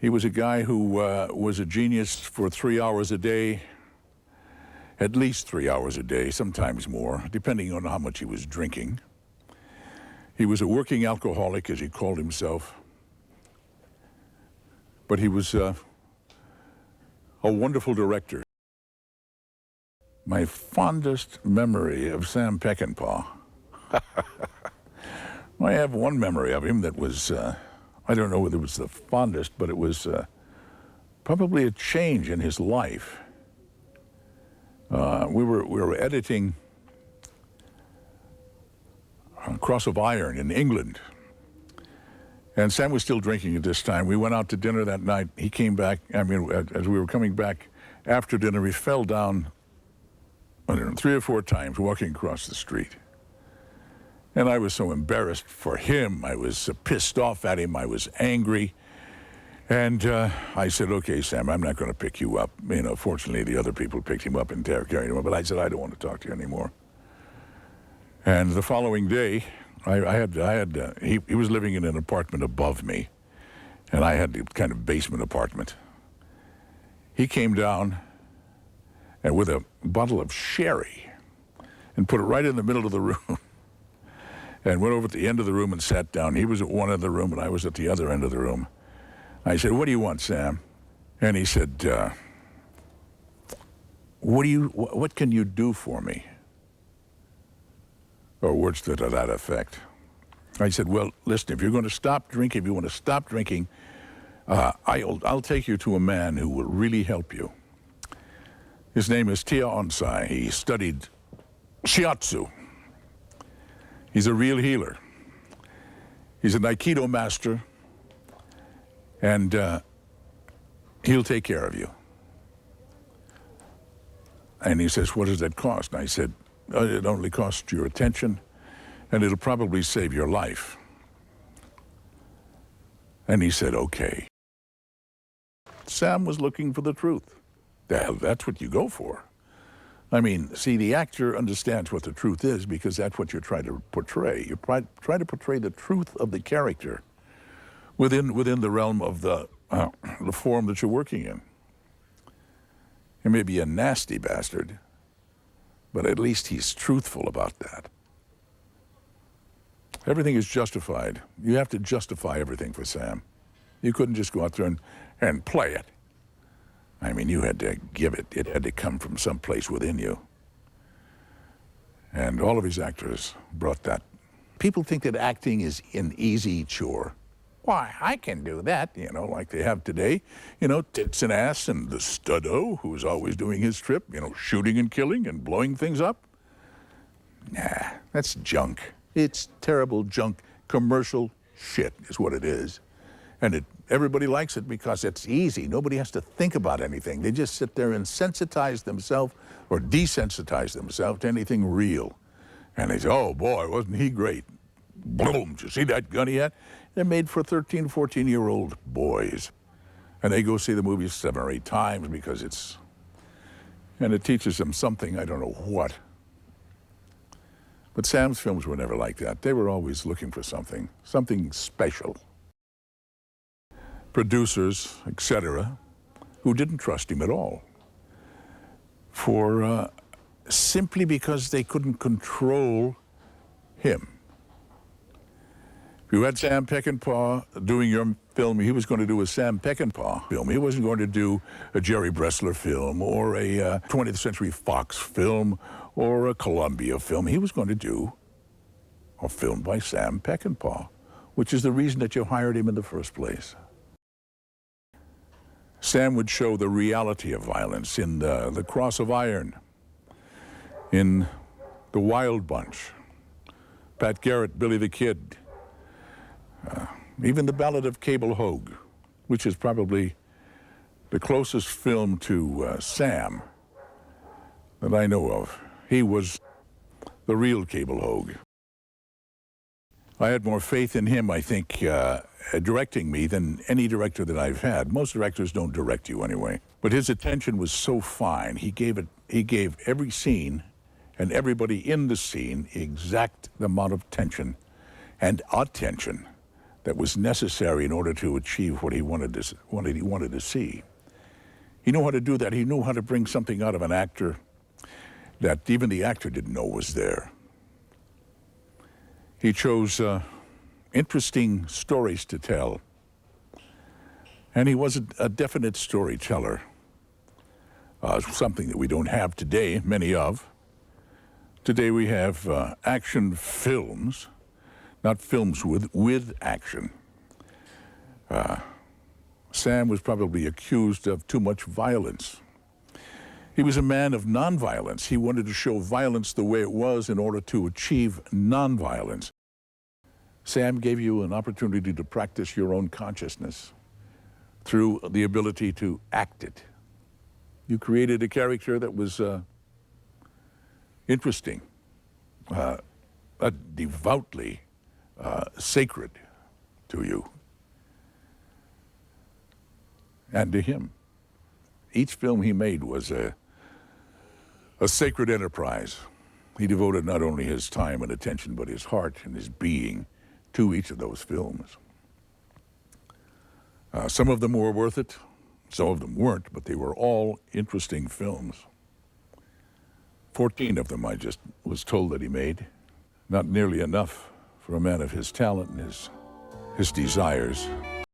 He was a guy who was a genius for 3 hours a day, at least 3 hours a day, sometimes more, depending on how much he was drinking. He was a working alcoholic, as he called himself, but he was a wonderful director. My fondest memory of Sam Peckinpah, I have one memory of him that was, I don't know whether it was the fondest, but it was probably a change in his life. We were editing Cross of Iron in England, and Sam was still drinking at this time. We went out to dinner that night. He came back, I mean, as we were coming back after dinner, he fell down, I don't know, 3 or 4 times walking across the street. And I was so embarrassed for him. I was pissed off at him. I was angry. And I said, okay, Sam, I'm not going to pick you up. You know, fortunately, the other people picked him up and carried him up. But I said, I don't want to talk to you anymore. And the following day, he was living in an apartment above me. And I had the kind of basement apartment. He came down and with a bottle of sherry and put it right in the middle of the room. And went over at the end of the room and sat down. He was at one end of the room, and I was at the other end of the room. I said, what do you want, Sam? And he said, what can you do for me? Or words to that effect. I said, well, listen, if you're going to stop drinking, if you want to stop drinking, I'll take you to a man who will really help you. His name is Tia Onsai. He studied shiatsu. He's a real healer. He's an Aikido master, and he'll take care of you. And he says, what does that cost? And I said, it only costs your attention, and it'll probably save your life. And he said, okay. Sam was looking for the truth. That's what you go for. I mean, see, the actor understands what the truth is because that's what you're trying to portray. You try to portray the truth of the character within the realm of the form that you're working in. He may be a nasty bastard, but at least he's truthful about that. Everything is justified. You have to justify everything for Sam. You couldn't just go out there and play it. I mean, you had to give it. It had to come from someplace within you. And all of his actors brought that. People think that acting is an easy chore. Why, I can do that, you know, like they have today. You know, tits and ass and the studdo who's always doing his trip, you know, shooting and killing and blowing things up. Nah, that's junk. It's terrible junk. Commercial shit is what it is. And everybody likes it because it's easy. Nobody has to think about anything. They just sit there and sensitize themselves or desensitize themselves to anything real. And they say, oh boy, wasn't he great? Boom, did you see that gun he had? They're made for 13, 14-year-old boys. And they go see the movie 7 or 8 times because and it teaches them something, I don't know what. But Sam's films were never like that. They were always looking for something special. Producers, etc., who didn't trust him at all, simply because they couldn't control him. If you had Sam Peckinpah doing your film, he was going to do a Sam Peckinpah film. He wasn't going to do a Jerry Bressler film or a 20th Century Fox film or a Columbia film. He was going to do a film by Sam Peckinpah, which is the reason that you hired him in the first place. Sam would show the reality of violence in the Cross of Iron, in The Wild Bunch, Pat Garrett, Billy the Kid, even The Ballad of Cable Hogue, which is probably the closest film to Sam that I know of. He was the real Cable Hogue. I had more faith in him, I think, directing me than any director that I've had. Most directors don't direct you anyway. But his attention was so fine. He gave every scene and everybody in the scene exact amount of tension and attention that was necessary in order to achieve what he wanted to see. He knew how to do that. He knew how to bring something out of an actor that even the actor didn't know was there. He chose interesting stories to tell, and he was a definite storyteller, something that we don't have today, many of. Today we have action films, not films with action. Sam was probably accused of too much violence. He was a man of nonviolence. He wanted to show violence the way it was in order to achieve nonviolence. Sam gave you an opportunity to practice your own consciousness through the ability to act it. You created a character that was interesting, devoutly sacred to you and to him. Each film he made was a sacred enterprise. He devoted not only his time and attention, but his heart and his being to each of those films. Some of them were worth it, some of them weren't, but they were all interesting films. 14 of them I just was told that he made. Not nearly enough for a man of his talent and his desires.